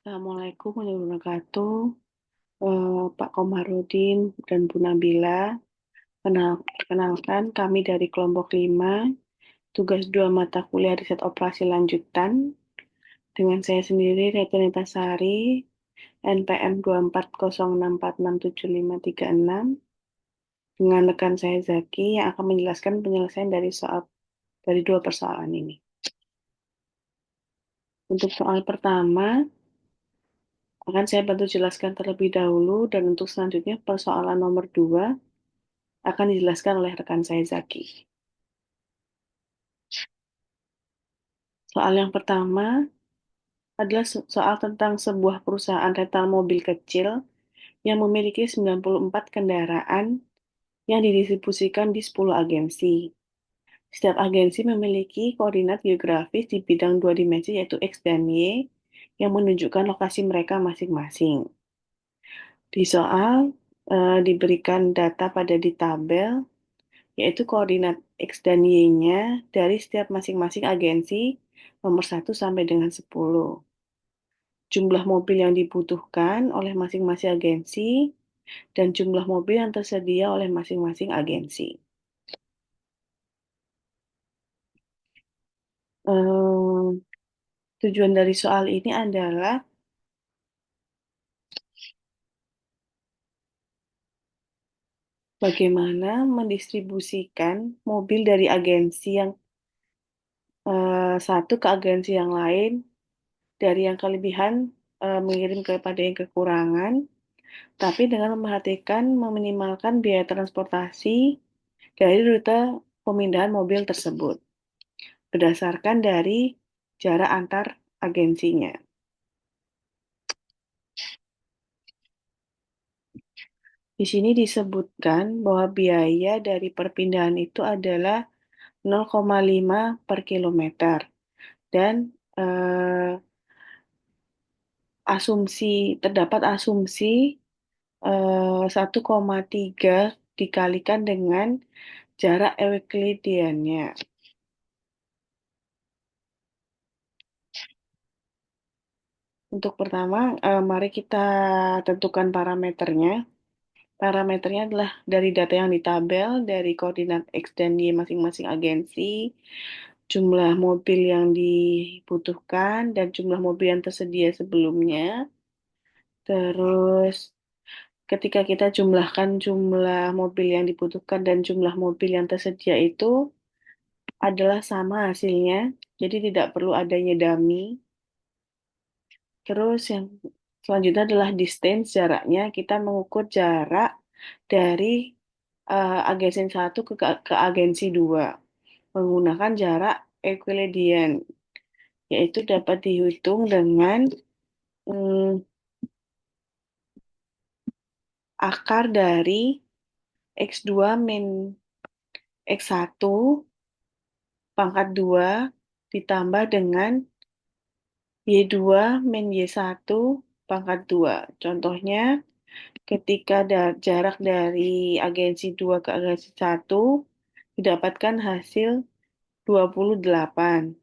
Assalamualaikum warahmatullahi wabarakatuh. Pak Komarudin dan Bu Nabila. Perkenalkan, kami dari kelompok 5, tugas 2 mata kuliah riset operasi lanjutan. Dengan saya sendiri, Retunita Sari, NPM 24064667536. Dengan rekan saya Zaki yang akan menjelaskan penyelesaian dari dua persoalan ini. Untuk soal pertama, akan saya bantu jelaskan terlebih dahulu, dan untuk selanjutnya persoalan nomor 2 akan dijelaskan oleh rekan saya Zaki. Soal yang pertama adalah soal tentang sebuah perusahaan rental mobil kecil yang memiliki 94 kendaraan yang didistribusikan di 10 agensi. Setiap agensi memiliki koordinat geografis di bidang dua dimensi yaitu X dan Y yang menunjukkan lokasi mereka masing-masing. Di soal diberikan data pada di tabel yaitu koordinat X dan Y-nya dari setiap masing-masing agensi nomor 1 sampai dengan 10. Jumlah mobil yang dibutuhkan oleh masing-masing agensi dan jumlah mobil yang tersedia oleh masing-masing agensi. Tujuan dari soal ini adalah bagaimana mendistribusikan mobil dari agensi yang satu ke agensi yang lain, dari yang kelebihan mengirim kepada yang kekurangan, tapi dengan memperhatikan meminimalkan biaya transportasi dari rute pemindahan mobil tersebut, berdasarkan dari jarak antar agensinya. Di sini disebutkan bahwa biaya dari perpindahan itu adalah 0,5 per kilometer. Dan terdapat asumsi 1,3 dikalikan dengan jarak Euklidiannya. Untuk pertama, mari kita tentukan parameternya. Parameternya adalah dari data yang di tabel, dari koordinat X dan Y masing-masing agensi, jumlah mobil yang dibutuhkan, dan jumlah mobil yang tersedia sebelumnya. Terus, ketika kita jumlahkan jumlah mobil yang dibutuhkan dan jumlah mobil yang tersedia itu adalah sama hasilnya, jadi tidak perlu adanya dummy. Terus yang selanjutnya adalah distance, jaraknya. Kita mengukur jarak dari agensi 1 ke agensi 2 menggunakan jarak Euclidean, yaitu dapat dihitung dengan akar dari X2 min X1 pangkat 2 ditambah dengan Y2 min Y1 pangkat 2. Contohnya, ketika jarak dari agensi 2 ke agensi 1 didapatkan hasil 28.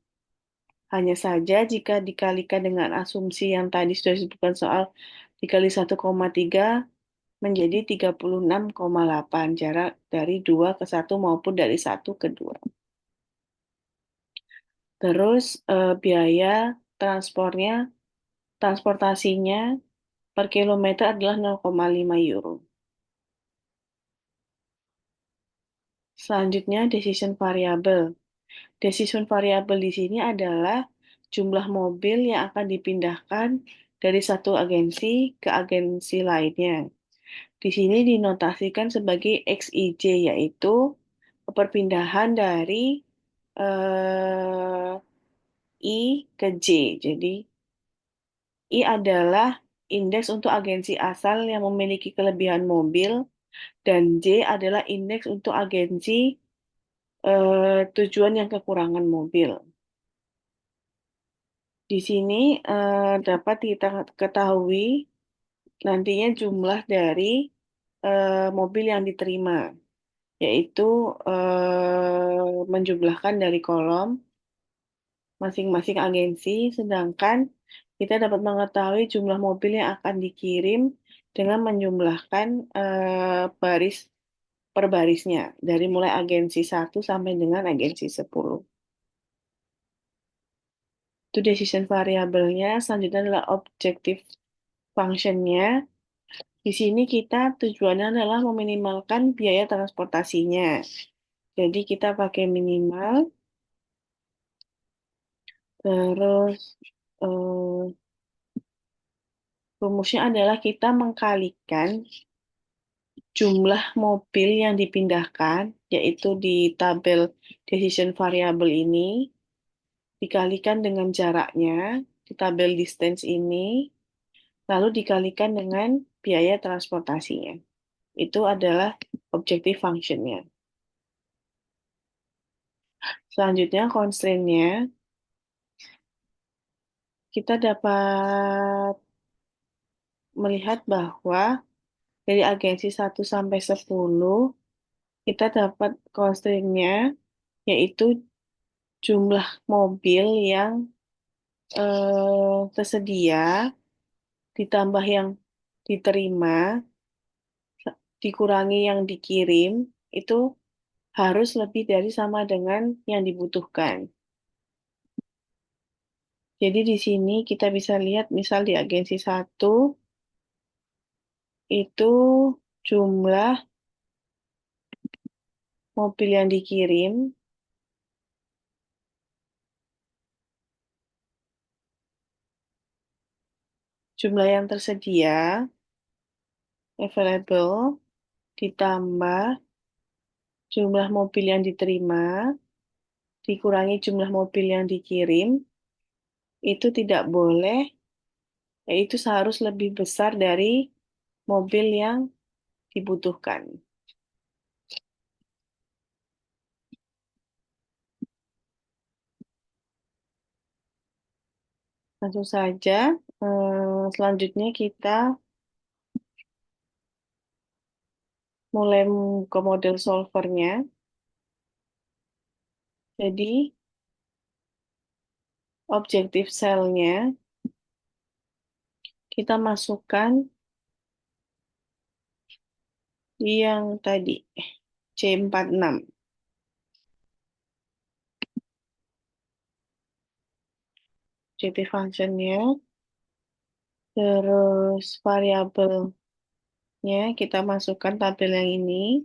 Hanya saja jika dikalikan dengan asumsi yang tadi sudah disebutkan soal dikali 1,3 menjadi 36,8 jarak dari 2 ke 1 maupun dari 1 ke 2. Terus biaya transportasinya per kilometer adalah 0,5 euro. Selanjutnya, decision variable. Decision variable di sini adalah jumlah mobil yang akan dipindahkan dari satu agensi ke agensi lainnya. Di sini dinotasikan sebagai XIJ, yaitu perpindahan dari eh, I ke J. Jadi, I adalah indeks untuk agensi asal yang memiliki kelebihan mobil, dan J adalah indeks untuk agensi tujuan yang kekurangan mobil. Di sini dapat kita ketahui nantinya jumlah dari mobil yang diterima, yaitu menjumlahkan dari kolom masing-masing agensi, sedangkan Kita dapat mengetahui jumlah mobil yang akan dikirim dengan menjumlahkan baris per barisnya, dari mulai agensi 1 sampai dengan agensi 10. Itu decision variabelnya. Selanjutnya adalah objective functionnya. Di sini kita tujuannya adalah meminimalkan biaya transportasinya. Jadi kita pakai minimal, terus eh, rumusnya adalah kita mengkalikan jumlah mobil yang dipindahkan, yaitu di tabel decision variable ini, dikalikan dengan jaraknya di tabel distance ini, lalu dikalikan dengan biaya transportasinya. Itu adalah objective functionnya. Selanjutnya, constraint-nya, kita dapat melihat bahwa dari agensi 1 sampai 10, kita dapat constraint-nya, yaitu jumlah mobil yang tersedia ditambah yang diterima dikurangi yang dikirim itu harus lebih dari sama dengan yang dibutuhkan. Jadi di sini kita bisa lihat misal di agensi 1 itu jumlah mobil yang dikirim, jumlah yang tersedia, available, ditambah jumlah mobil yang diterima, dikurangi jumlah mobil yang dikirim, itu tidak boleh, yaitu seharus lebih besar dari mobil yang dibutuhkan. Langsung saja, selanjutnya kita mulai ke model solvernya. Jadi, objektif selnya kita masukkan di yang tadi, C46. Objektif functionnya, terus variabelnya kita masukkan tabel yang ini,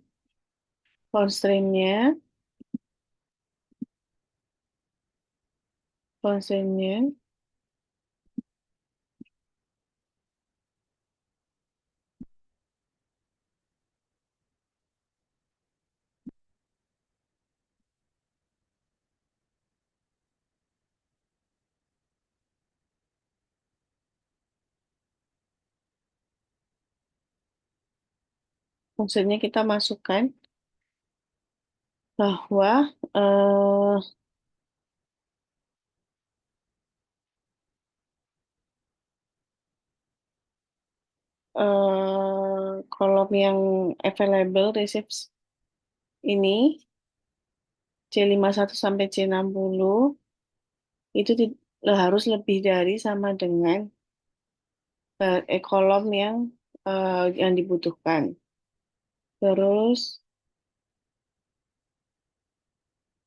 constraint-nya, constraint-nya, maksudnya kita masukkan bahwa kolom yang available receipts ini C51 sampai C60 itu harus lebih dari sama dengan kolom yang dibutuhkan. Terus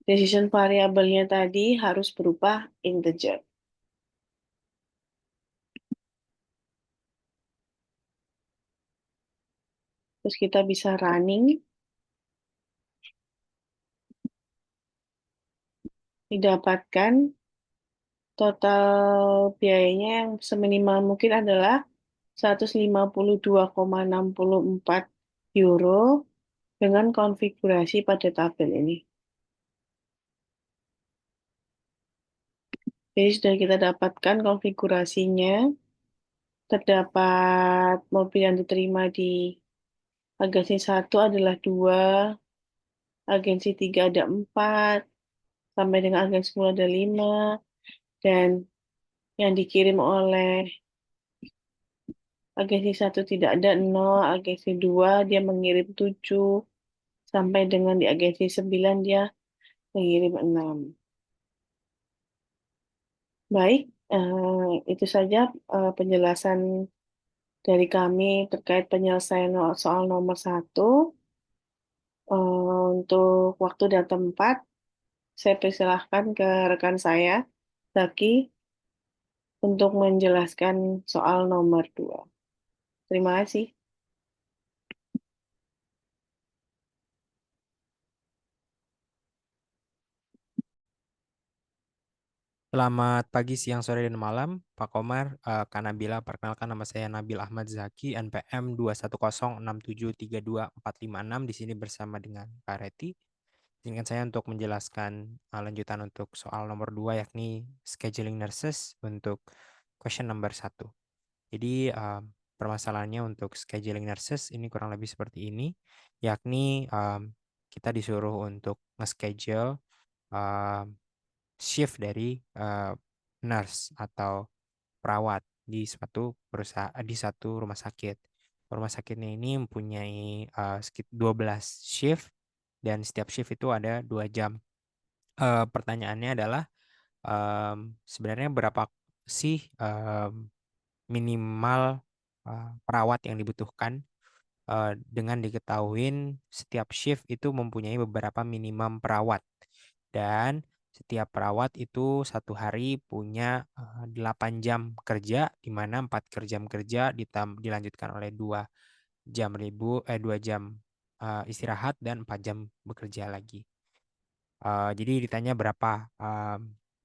decision variabelnya tadi harus berupa integer. Terus kita bisa running, didapatkan total biayanya yang seminimal mungkin adalah 152,64 euro dengan konfigurasi pada tabel ini. Jadi sudah kita dapatkan konfigurasinya. Terdapat mobil yang diterima di agensi 1 adalah 2, agensi 3 ada 4, sampai dengan agensi 10 ada 5, dan yang dikirim oleh agensi 1 tidak ada 0, agensi 2 dia mengirim 7, sampai dengan di agensi 9 dia mengirim 6. Baik, Itu saja penjelasan dari kami terkait penyelesaian soal nomor satu. Untuk waktu dan tempat, saya persilahkan ke rekan saya, Zaki, untuk menjelaskan soal nomor dua. Terima kasih. Selamat pagi, siang, sore, dan malam, Pak Komar, Kak Nabila. Perkenalkan, nama saya Nabil Ahmad Zaki, NPM 21067324456. Di sini bersama dengan Kak Reti. Izinkan saya untuk menjelaskan lanjutan untuk soal nomor 2, yakni scheduling nurses untuk question number 1. Jadi permasalahannya untuk scheduling nurses ini kurang lebih seperti ini, yakni kita disuruh untuk nge-schedule um, shift dari nurse atau perawat di suatu perusahaan di satu rumah sakit. Rumah sakitnya ini mempunyai sekitar 12 shift dan setiap shift itu ada 2 jam. Pertanyaannya adalah sebenarnya berapa sih minimal perawat yang dibutuhkan dengan diketahui setiap shift itu mempunyai beberapa minimum perawat dan setiap perawat itu satu hari punya 8 jam kerja di mana 4 jam kerja dilanjutkan oleh 2 jam istirahat dan 4 jam bekerja lagi. Jadi ditanya berapa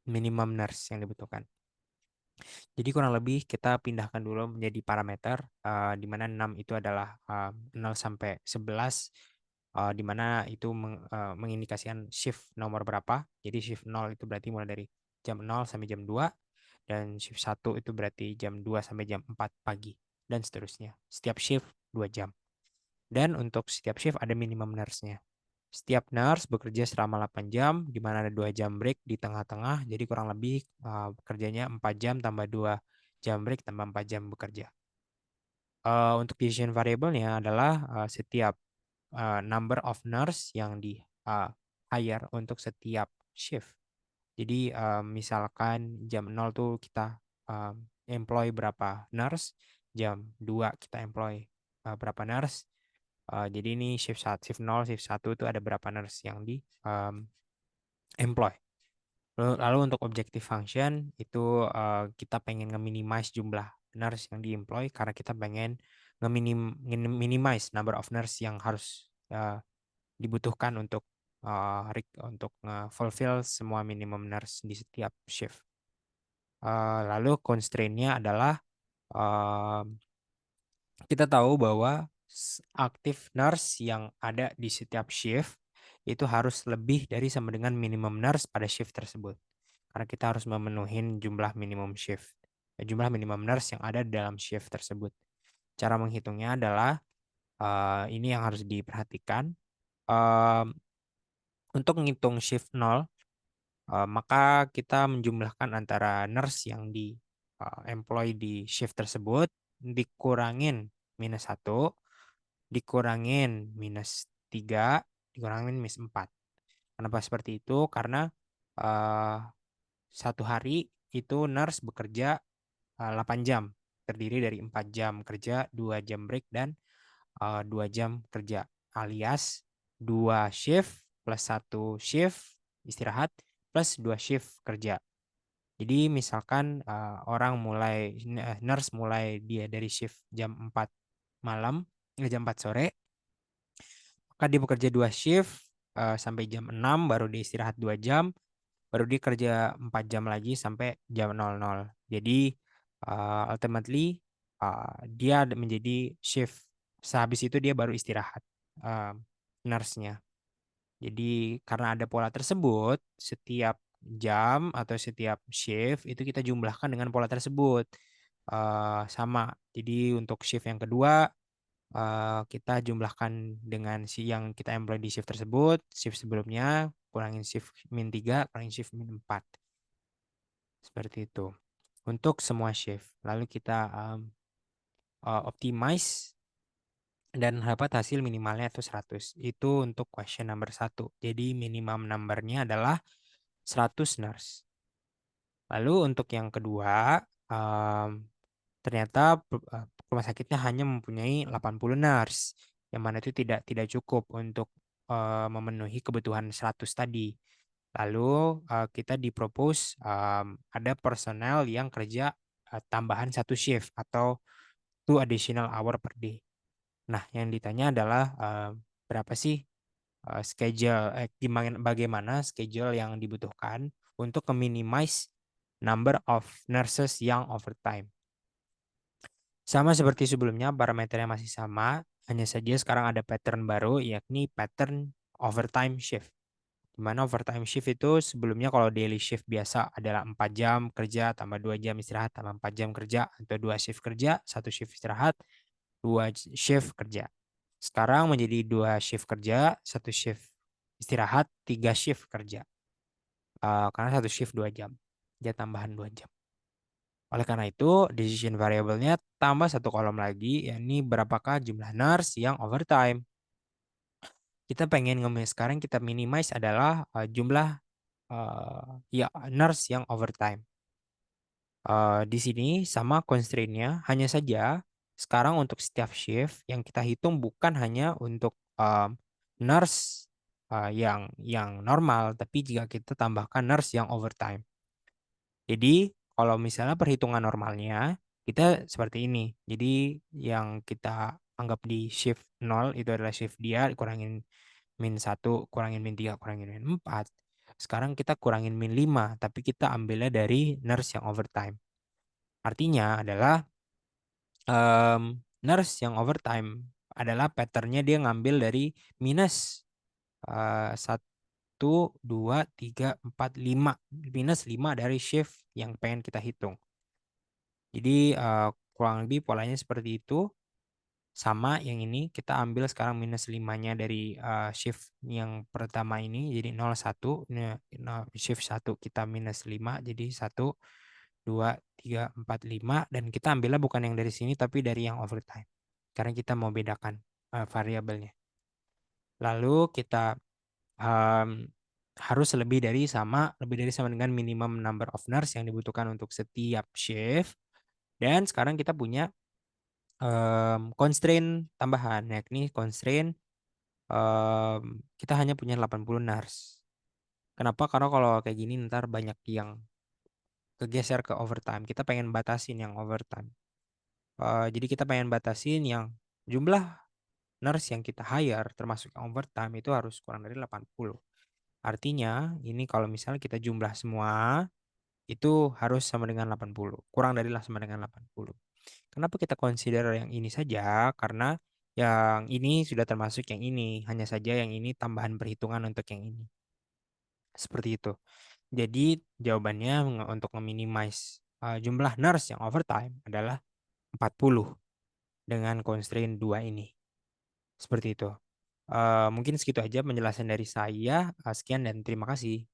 minimum nurse yang dibutuhkan. Jadi kurang lebih kita pindahkan dulu menjadi parameter di mana 6 itu adalah 0 sampai 11 di mana itu mengindikasikan shift nomor berapa. Jadi shift 0 itu berarti mulai dari jam 0 sampai jam 2 dan shift 1 itu berarti jam 2 sampai jam 4 pagi dan seterusnya. Setiap shift 2 jam. Dan untuk setiap shift ada minimum nurse-nya. Setiap nurse bekerja selama 8 jam, di mana ada 2 jam break di tengah-tengah. Jadi kurang lebih kerjanya 4 jam tambah 2 jam break tambah 4 jam bekerja. Untuk decision variable-nya adalah setiap number of nurse yang di hire untuk setiap shift. Jadi misalkan jam 0 tuh kita employ berapa nurse, jam 2 kita employ berapa nurse. Jadi ini shift 0, shift 1 itu ada berapa nurse yang di employ. Lalu untuk objective function itu kita pengen nge-minimize jumlah nurse yang di-employ karena kita pengen nge-minimize number of nurse yang harus dibutuhkan untuk fulfill semua minimum nurse di setiap shift. Lalu constraint-nya adalah uh, kita tahu bahwa aktif nurse yang ada di setiap shift itu harus lebih dari sama dengan minimum nurse pada shift tersebut. Karena kita harus memenuhi jumlah minimum shift, jumlah minimum nurse yang ada dalam shift tersebut. Cara menghitungnya adalah ini yang harus diperhatikan. Um, untuk menghitung shift 0, maka kita menjumlahkan antara nurse yang di employ di shift tersebut dikurangin -1, dikurangin -3, dikurangin -4. Kenapa seperti itu? Karena eh, satu hari itu nurse bekerja 8 jam, terdiri dari 4 jam kerja, 2 jam break, dan 2 jam kerja, alias 2 shift plus 1 shift istirahat plus 2 shift kerja. Jadi misalkan nurse mulai dia dari shift jam 4 malam, jam 4 sore, maka dia bekerja 2 shift sampai jam 6, baru dia istirahat 2 jam, baru dia kerja 4 jam lagi sampai jam 00. Jadi ultimately dia menjadi shift. Sehabis itu dia baru istirahat uh, nurse-nya. Jadi karena ada pola tersebut, setiap jam atau setiap shift itu kita jumlahkan dengan pola tersebut. Sama. Jadi untuk shift yang kedua kita jumlahkan dengan si yang kita employ di shift tersebut, shift sebelumnya, kurangin shift -3, kurangin shift -4. Seperti itu. Untuk semua shift. Lalu kita optimize dan dapat hasil minimalnya itu 100. Itu untuk question number 1. Jadi minimum numbernya adalah 100 nurse. Lalu untuk yang kedua, ternyata rumah sakitnya hanya mempunyai 80 nurse, yang mana itu tidak cukup untuk memenuhi kebutuhan 100 tadi. Lalu kita dipropose ada personel yang kerja tambahan satu shift atau 2 additional hour per day. Nah, yang ditanya adalah berapa sih bagaimana schedule yang dibutuhkan untuk meminimize number of nurses yang overtime. Sama seperti sebelumnya, parameternya masih sama, hanya saja sekarang ada pattern baru, yakni pattern overtime shift. Di mana overtime shift itu sebelumnya kalau daily shift biasa adalah 4 jam kerja, tambah 2 jam istirahat, tambah 4 jam kerja, atau 2 shift kerja, 1 shift istirahat, 2 shift kerja. Sekarang menjadi 2 shift kerja, 1 shift istirahat, 3 shift kerja. Karena 1 shift 2 jam. Dia tambahan 2 jam. Oleh karena itu, decision variable-nya tambah 1 kolom lagi, yakni berapakah jumlah nurse yang overtime. Kita pengen sekarang kita minimize adalah jumlah ya nurse yang overtime. Di sini sama constraint-nya, hanya saja sekarang untuk setiap shift yang kita hitung bukan hanya untuk nurse yang normal, tapi jika kita tambahkan nurse yang overtime. Jadi kalau misalnya perhitungan normalnya kita seperti ini. Jadi yang kita anggap di shift 0 itu adalah shift dia kurangin -1, kurangin -3, kurangin -4. Sekarang kita kurangin -5, tapi kita ambilnya dari nurse yang overtime. Artinya adalah nurse yang overtime adalah patternnya dia ngambil dari minus 1, 2, 3, 4, 5. -5 dari shift yang pengen kita hitung. Jadi kurang lebih polanya seperti itu. Sama yang ini kita ambil sekarang -5-nya dari shift yang pertama ini jadi 01. Shift 1 kita -5 jadi 1, 2, 3, 4, 5 dan kita ambilnya bukan yang dari sini tapi dari yang overtime. Karena kita mau bedakan variabelnya. Lalu kita um, harus lebih dari sama dengan minimum number of nurse yang dibutuhkan untuk setiap shift. Dan sekarang kita punya constraint tambahan, yakni constraint kita hanya punya 80 nurse. Kenapa? Karena kalau kayak gini ntar banyak yang kegeser ke overtime. Kita pengen batasin yang overtime. Jadi kita pengen batasin yang jumlah nurse yang kita hire termasuk yang overtime itu harus kurang dari 80. Artinya ini kalau misalnya kita jumlah semua itu harus sama dengan 80. Kurang dari lah sama dengan 80. Kenapa kita consider yang ini saja? Karena yang ini sudah termasuk yang ini. Hanya saja yang ini tambahan perhitungan untuk yang ini. Seperti itu. Jadi jawabannya untuk meminimize jumlah nurse yang overtime adalah 40 dengan constraint 2 ini. Seperti itu. Mungkin segitu aja penjelasan dari saya. Sekian dan terima kasih.